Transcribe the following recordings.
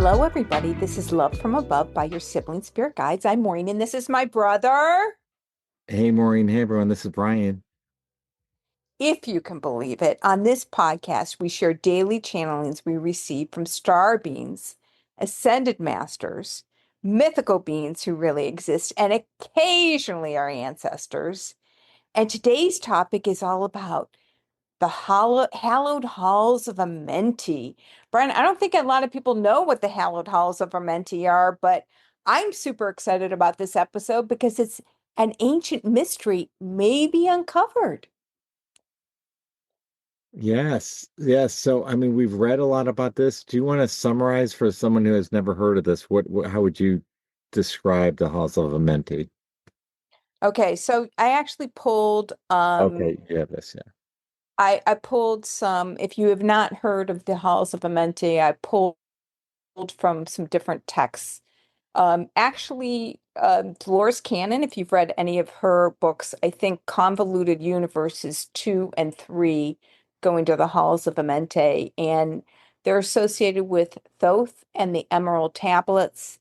Hello, everybody. This is Love from Above by your Sibling Spirit Guides. I'm Maureen, and this is my brother. Hey Maureen, hey everyone, this is Brian. If you can believe it, on this podcast, we share daily channelings we receive from star beings, ascended masters, mythical beings who really exist, and occasionally our ancestors. And today's topic is all about the hallowed halls of Amenti. Brian, I don't think a lot of people know what the hallowed halls of Amenti are, but I'm super excited about this episode because it's an ancient mystery maybe uncovered. Yes, yes. So, we've read a lot about this. Do you want to summarize for someone who has never heard of this? How would you describe the Halls of Amenti? Okay, so I actually pulled Okay, you have this, yeah. I pulled some, if you have not heard of the halls of Amenti, I pulled from some different texts. Dolores Cannon, if you've read any of her books, I think Convoluted Universes 2 and 3 go into the Halls of Amenti, and they're associated with Thoth and the Emerald Tablets.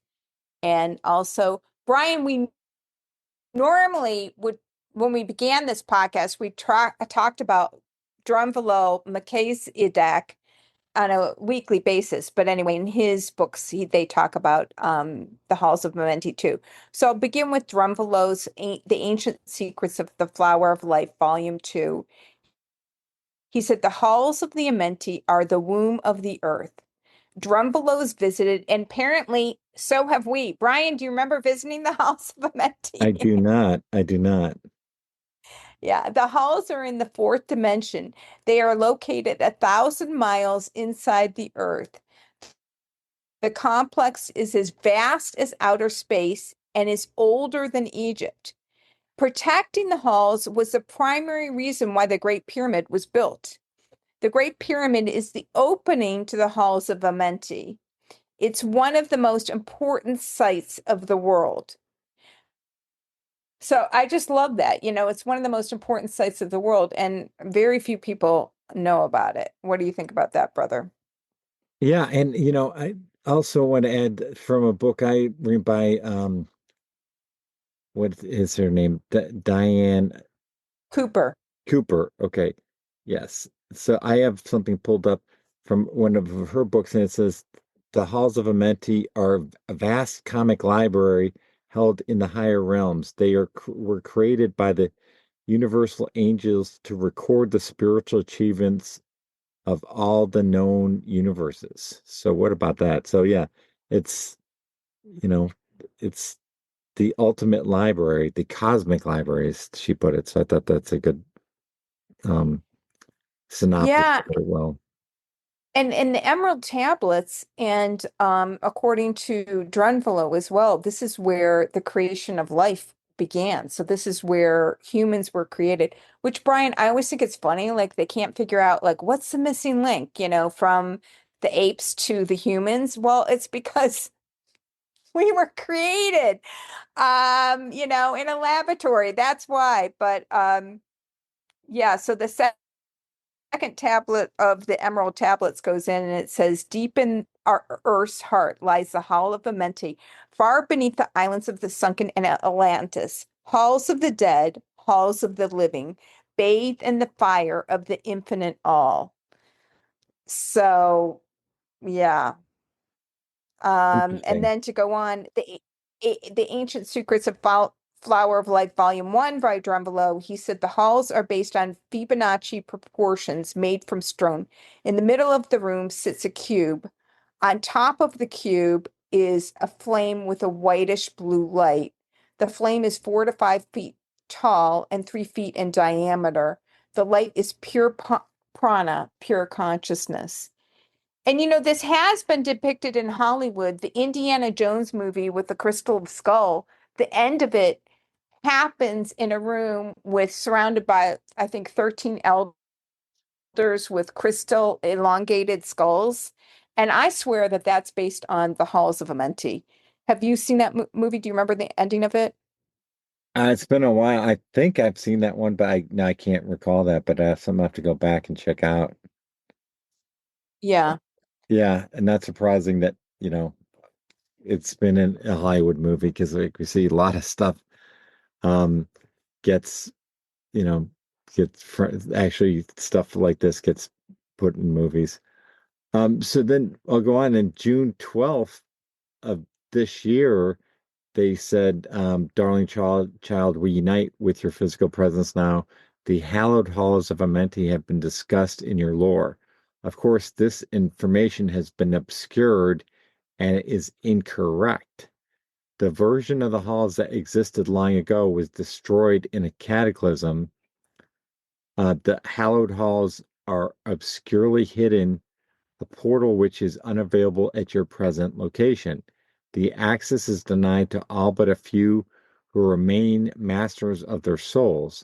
And also, Brian, we normally would, when we began this podcast, we talked about Drunvelo Melchizedek on a weekly basis. But anyway, in his books, they talk about the Halls of Amenti too. So I'll begin with Drunvelo's The Ancient Secrets of the Flower of Life, Volume 2. He said, the halls of the Amenti are the womb of the earth. Drunvelo's visited, and apparently so have we. Brian, do you remember visiting the Halls of I Amenti? do not. I do not. Yeah, the halls are in the fourth dimension. They are located 1,000 miles inside the earth. The complex is as vast as outer space and is older than Egypt. Protecting the halls was the primary reason why the Great Pyramid was built. The Great Pyramid is the opening to the halls of Amenti. It's one of the most important sites of the world. So I just love that. It's one of the most important sites of the world, and very few people know about it. What do you think about that, brother? Yeah, and I also want to add from a book I read by what is her name? Diane Cooper. Cooper. Okay. Yes. So I have something pulled up from one of her books, and it says the Halls of Amenti are a vast comic library held in the higher realms. Were created by the universal angels to record the spiritual achievements of all the known universes. So what about that? So yeah, it's you know, it's the ultimate library, the cosmic library, as she put it. So I thought that's a good um synopsis Yeah, very well. and the Emerald Tablets, and according to Drunvalo as well, this is where the creation of life began. So this is where humans were created, which, Brian, I always think it's funny, like they can't figure out like what's the missing link, from the apes to the humans. Well, it's because we were created in a laboratory. That's why. But yeah, so the second tablet of the Emerald Tablets goes in and it says, deep in our Earth's heart lies the Hall of Amenti, far beneath the islands of the sunken Atlantis, halls of the dead, halls of the living, bathed in the fire of the infinite all. So, yeah. And Interesting. then to go on, the Ancient Secrets of Flower of Life, Volume 1 by Drunvalo, he said the halls are based on Fibonacci proportions made from stone. In the middle of the room sits a cube. On top of the cube is a flame with a whitish blue light. The flame is 4 to 5 feet tall and 3 feet in diameter. The light is pure prana, pure consciousness. And this has been depicted in Hollywood. The Indiana Jones movie with the crystal skull, the end of it happens in a room with surrounded by, I think, 13 elders with crystal elongated skulls. And I swear that that's based on the Halls of Amenti. Have you seen that movie? Do you remember the ending of it? It's been a while. I think I've seen that one, but I can't recall that. But some I have to go back and check out. Yeah. Yeah, and not surprising that you know, it's been in a Hollywood movie because like we see a lot of stuff um gets, you know, actually stuff like this gets put in movies. So then I'll go on in June 12th of this year, they said, darling child, we unite with your physical presence now. The hallowed halls of Amenti have been discussed in your lore. Of course, this information has been obscured and it is incorrect. The version of the halls that existed long ago was destroyed in a cataclysm. The hallowed halls are obscurely hidden, a portal which is unavailable at your present location. The access is denied to all but a few who remain masters of their souls.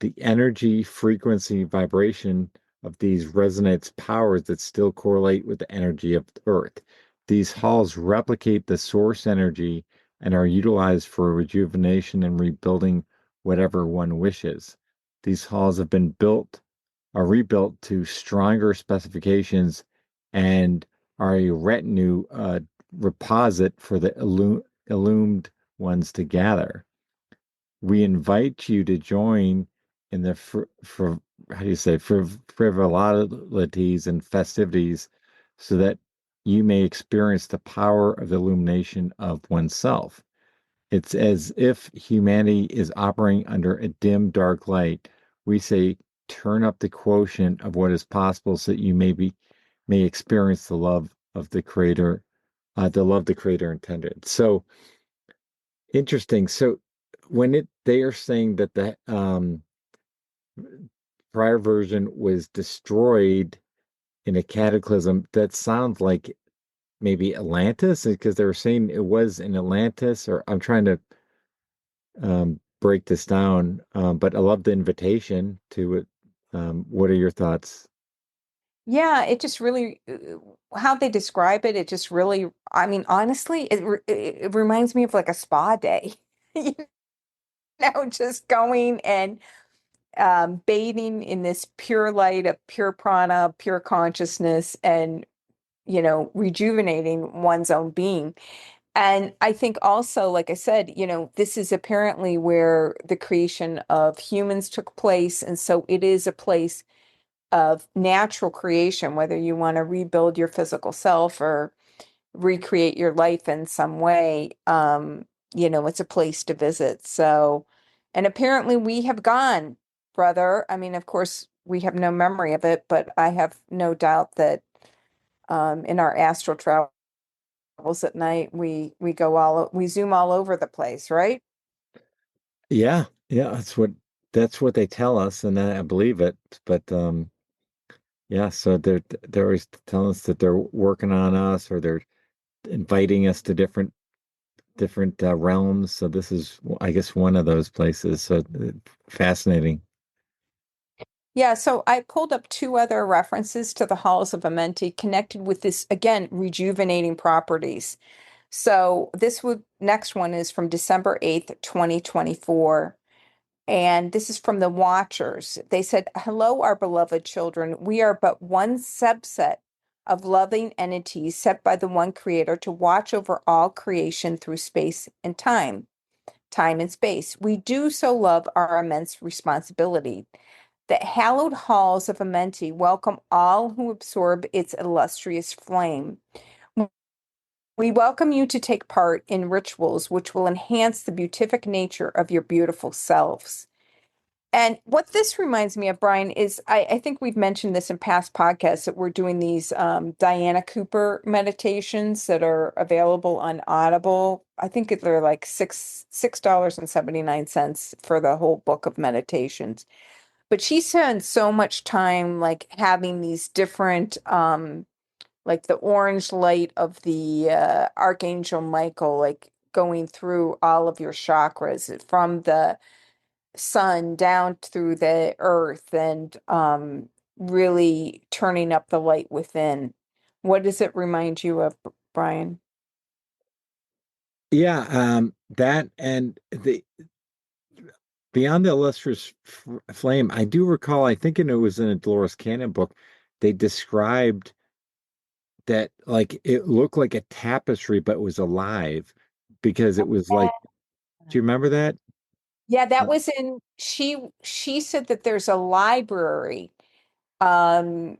The energy, frequency, vibration of these resonates powers that still correlate with the energy of the Earth. These halls replicate the source energy and are utilized for rejuvenation and rebuilding whatever one wishes. These halls have been are rebuilt to stronger specifications and are a retinue reposit for the illumined ones to gather. We invite you to join in the how do you say frivolities and festivities so that you may experience the power of the illumination of oneself. It's as if humanity is operating under a dim, dark light. We say, turn up the quotient of what is possible so that you may experience the love of the Creator, the love the Creator intended. So interesting. So when they are saying that the prior version was destroyed in a cataclysm, that sounds like maybe Atlantis, because they were saying it was in Atlantis, or I'm trying to break this down. But I love the invitation to it. What are your thoughts? Yeah, it just really, how they describe it, it just really, I mean, honestly, it reminds me of like a spa day. You just going and bathing in this pure light of pure prana, pure consciousness, and, rejuvenating one's own being. And I think also, like I said, this is apparently where the creation of humans took place. And so it is a place of natural creation, whether you want to rebuild your physical self or recreate your life in some way. It's a place to visit. So, and apparently we have gone, brother. I mean, of course, we have no memory of it, but I have no doubt that in our astral travels at night, we zoom all over the place, right? Yeah, yeah, that's what they tell us, and I believe it. But yeah, so they're always telling us that they're working on us, or they're inviting us to different realms. So this is, I guess, one of those places. So fascinating. Yeah, so I pulled up two other references to the Halls of Amenti connected with this, again, rejuvenating properties. So next one is from December 8th, 2024. And this is from the Watchers. They said, "Hello, our beloved children. We are but one subset of loving entities set by the one creator to watch over all creation through space and time and space. We do so love our immense responsibility. The hallowed halls of Amenti welcome all who absorb its illustrious flame. We welcome you to take part in rituals which will enhance the beatific nature of your beautiful selves." And what this reminds me of, Brian, is I think we've mentioned this in past podcasts that we're doing these Diana Cooper meditations that are available on Audible. I think they're like $6.79 for the whole book of meditations. But she spends so much time like having these different like the orange light of the Archangel Michael, like going through all of your chakras from the sun down through the earth and really turning up the light within. What does it remind you of, Brian? Yeah, that and the Beyond the Illustrious Flame, I do recall, I think it was in a Dolores Cannon book, they described that like it looked like a tapestry, but it was alive because it was like, do you remember that? Yeah, that Uh, was in she said that Um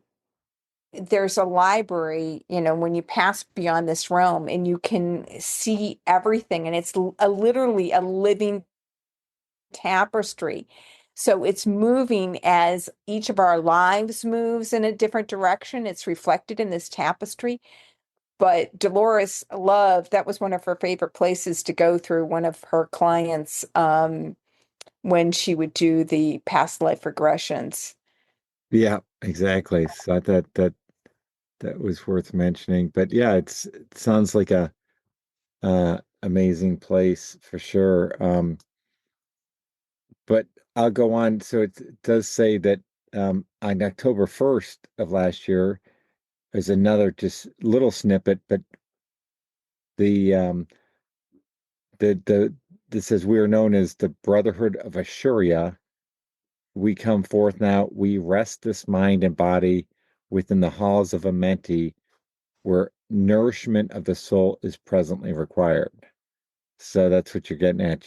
there's a library, when you pass beyond this realm and you can see everything and it's literally a living tapestry. So it's moving as each of our lives moves in a different direction. It's reflected in this tapestry. But Dolores loved, that was one of her favorite places to go through, one of her clients, when she would do the past life regressions. yeah, exactly. So I thought that was worth mentioning. But yeah, it sounds like a amazing place for sure. But I'll go on. So it does say that on October 1st of last year, there's another just little snippet, but the the this says we are known as the Brotherhood of Ashuria. We come forth now, we rest this mind and body within the halls of Amenti, where nourishment of the soul is presently required. So that's what you're getting at.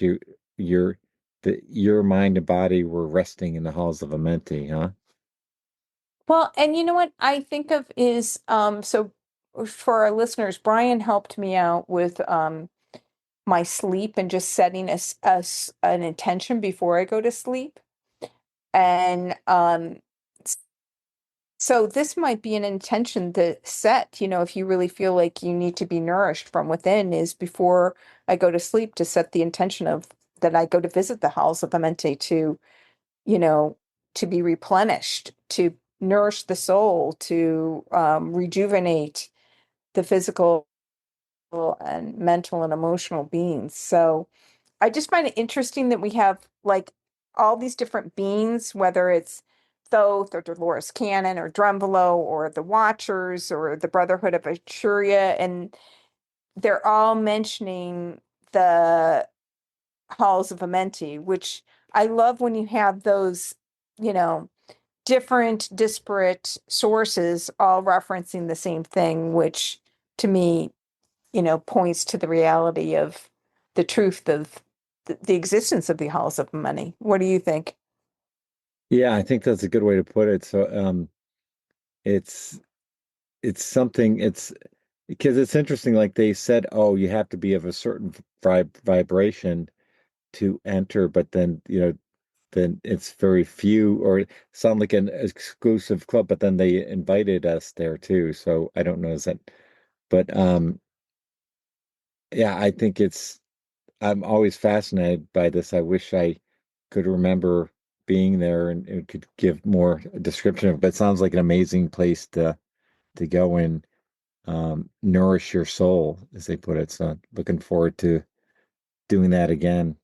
Your mind and body were resting in the halls of Amenti, huh? Well, and you know what I think of is so for our listeners, Brian helped me out with my sleep and just setting an intention before I go to sleep. And so this might be an intention to set, if you really feel like you need to be nourished from within, is before I go to sleep to set the intention of that I go to visit the Halls of Amenti you know, to be replenished, to nourish the soul, to rejuvenate the physical and mental and emotional beings. So I just find it interesting that we have like all these different beings, whether it's Thoth or Dolores Cannon or Drunvelo or the Watchers or the Brotherhood of Ashuria, and they're all mentioning the Halls of Amenti, which I love when you have those, you know, different disparate sources all referencing the same thing, which to me, points to the reality of the truth of the existence of the halls of money. What do you think? Yeah, I think that's a good way to put it. So, it's it's something. It's because it's interesting. Like they said, oh, you have to be of a certain vibration to enter, but then it's very few, or sound like an exclusive club. But then they invited us there too. So I don't know is that, but yeah, I think I'm always fascinated by this. I wish I could remember being there and it could give more description of it. But it sounds like an amazing place to go and nourish your soul, as they put it. So looking forward to doing that again.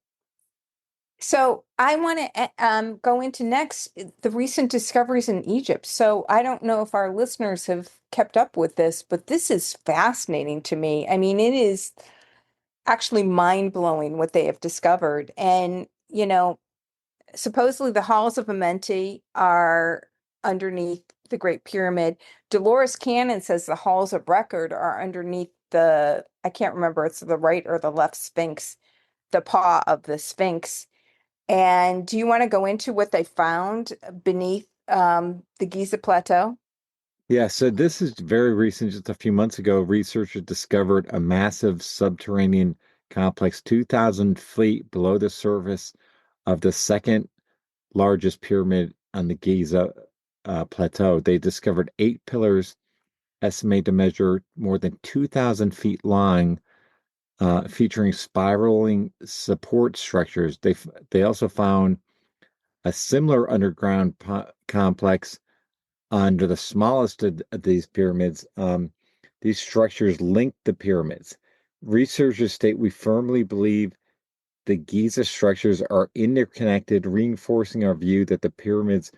So I want to go into next the recent discoveries in Egypt. So I don't know if our listeners have kept up with this, but this is fascinating to me. I mean, it is actually mind-blowing what they have discovered. And, supposedly the halls of Amenti are underneath the Great Pyramid. Dolores Cannon says the halls of record are underneath I can't remember, it's the right or the left Sphinx, the paw of the Sphinx. And do you want to go into what they found beneath the Giza Plateau? Yeah, so this is very recent. Just a few months ago, researchers discovered a massive subterranean complex 2,000 feet below the surface of the second largest pyramid on the Giza plateau. They discovered eight pillars estimated to measure more than 2,000 feet long, featuring spiraling support structures. They also found a similar underground complex under the smallest of these pyramids. These structures link the pyramids. Researchers state we firmly believe the Giza structures are interconnected, reinforcing our view that the pyramids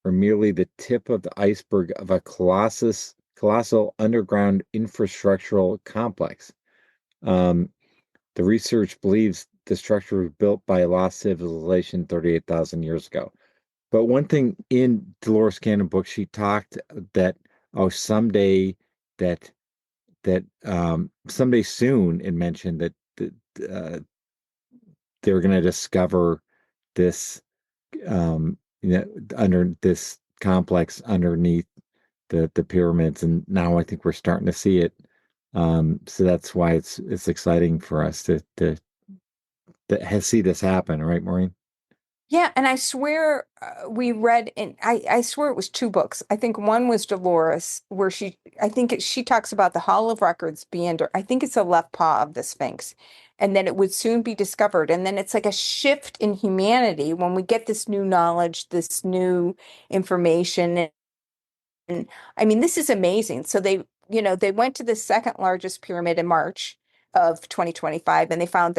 are merely the tip of the iceberg of a colossal underground infrastructural complex. Um, the research believes the structure was built by a lost civilization 38,000 years ago. But one thing in Dolores Cannon book, she talked that, oh, someday that that someday soon it mentioned that uh, they were going to discover this under this complex underneath the pyramids, and now I think we're starting to see it. So that's why it's exciting for us to see this happen, right, Maureen? Yeah, and I swear we read in I swear it was two books. I think one was Dolores, where she talks about the Hall of Records being under, I think it's a left paw of the Sphinx, and then it would soon be discovered. And then it's like a shift in humanity when we get this new knowledge, this new information. And I mean, this is amazing. So they went to the second largest pyramid in March of 2025, and they found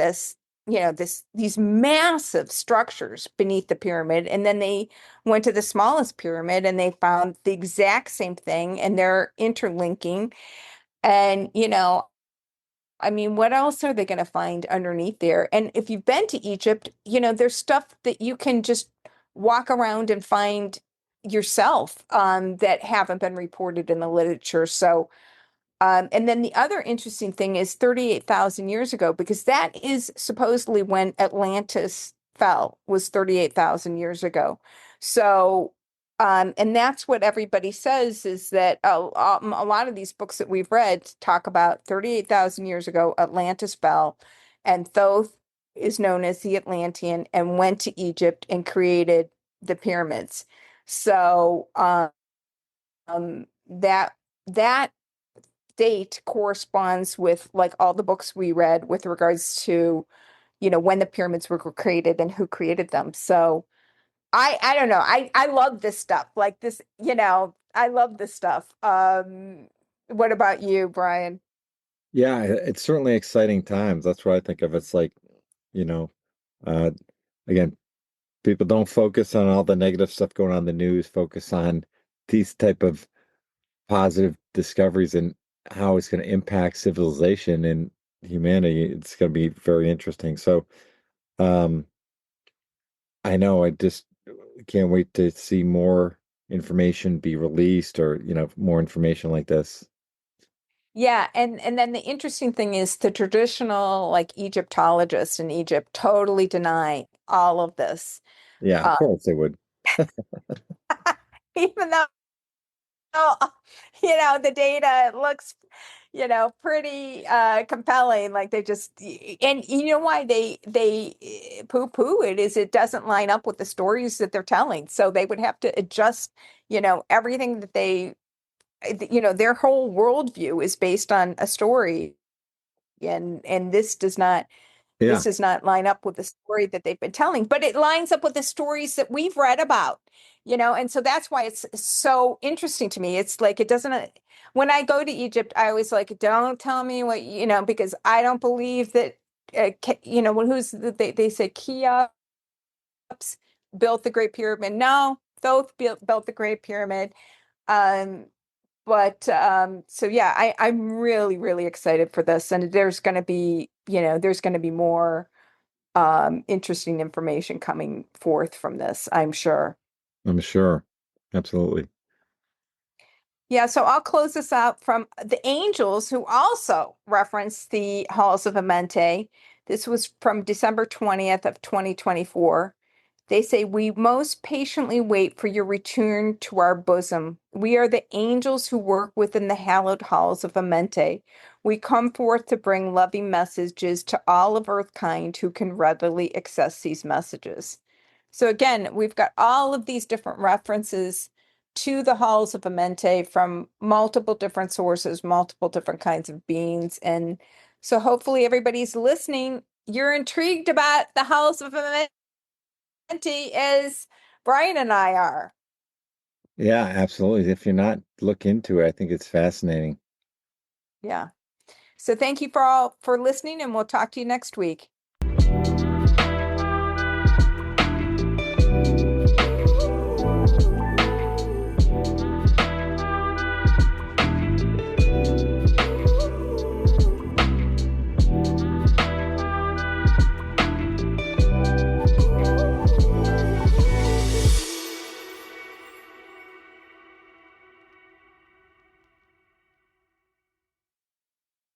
these massive structures beneath the pyramid. And then they went to the smallest pyramid and they found the exact same thing, and they're interlinking. And, I mean, what else are they going to find underneath there? And if you've been to Egypt, there's stuff that you can just walk around and find yourself that haven't been reported in the literature. So and then the other interesting thing is 38,000 years ago, because that is supposedly when Atlantis fell, was 38,000 years ago. So, and that's what everybody says is that a lot of these books that we've read talk about 38,000 years ago, Atlantis fell, and Thoth is known as the Atlantean and went to Egypt and created the pyramids. So, that date corresponds with like all the books we read with regards to, when the pyramids were created and who created them. So I don't know. I love this stuff. Like this, I love this stuff. What about you, Brian? Yeah, it's certainly exciting times. That's what I think of. It's like, you know, uh, again, people don't focus on all the negative stuff going on in the news, focus on these type of positive discoveries and how it's going to impact civilization and humanity. It's going to be very interesting. So, um, I know I just can't wait to see more information be released or, more information like this. Yeah, and then the interesting thing is the traditional like Egyptologists in Egypt totally deny all of this. Yeah, of Uh, course they would. even though the data looks, pretty compelling. Like they just, and you know why they poo-poo it is it doesn't line up with the stories that they're telling. So they would have to adjust, everything that their whole worldview is based on a story, and this Yeah, does not line up with the story that they've been telling, but it lines up with the stories that we've read about, and so that's why it's so interesting to me. It's like it doesn't, when I go to Egypt, I always like, don't tell me what, because I don't believe that, they say Cheops built the Great Pyramid. No, Thoth built the Great Pyramid. Um, but so yeah, I'm really, really excited for this. And there's going to be more interesting information coming forth from this, I'm sure. I'm sure. Absolutely. Yeah, so I'll close this out from the angels who also reference the Halls of Amenti. This was from December 20th of 2024. They say, "We most patiently wait for your return to our bosom. We are the angels who work within the hallowed halls of Amenti. We come forth to bring loving messages to all of earthkind who can readily access these messages." So again, we've got all of these different references to the halls of Amenti from multiple different sources, multiple different kinds of beings. And so hopefully everybody's listening. You're intrigued about the halls of Amenti as Brian and I are. Yeah, absolutely. If you're not, look into it. I think it's fascinating. Yeah. So thank you for all for listening, and we'll talk to you next week.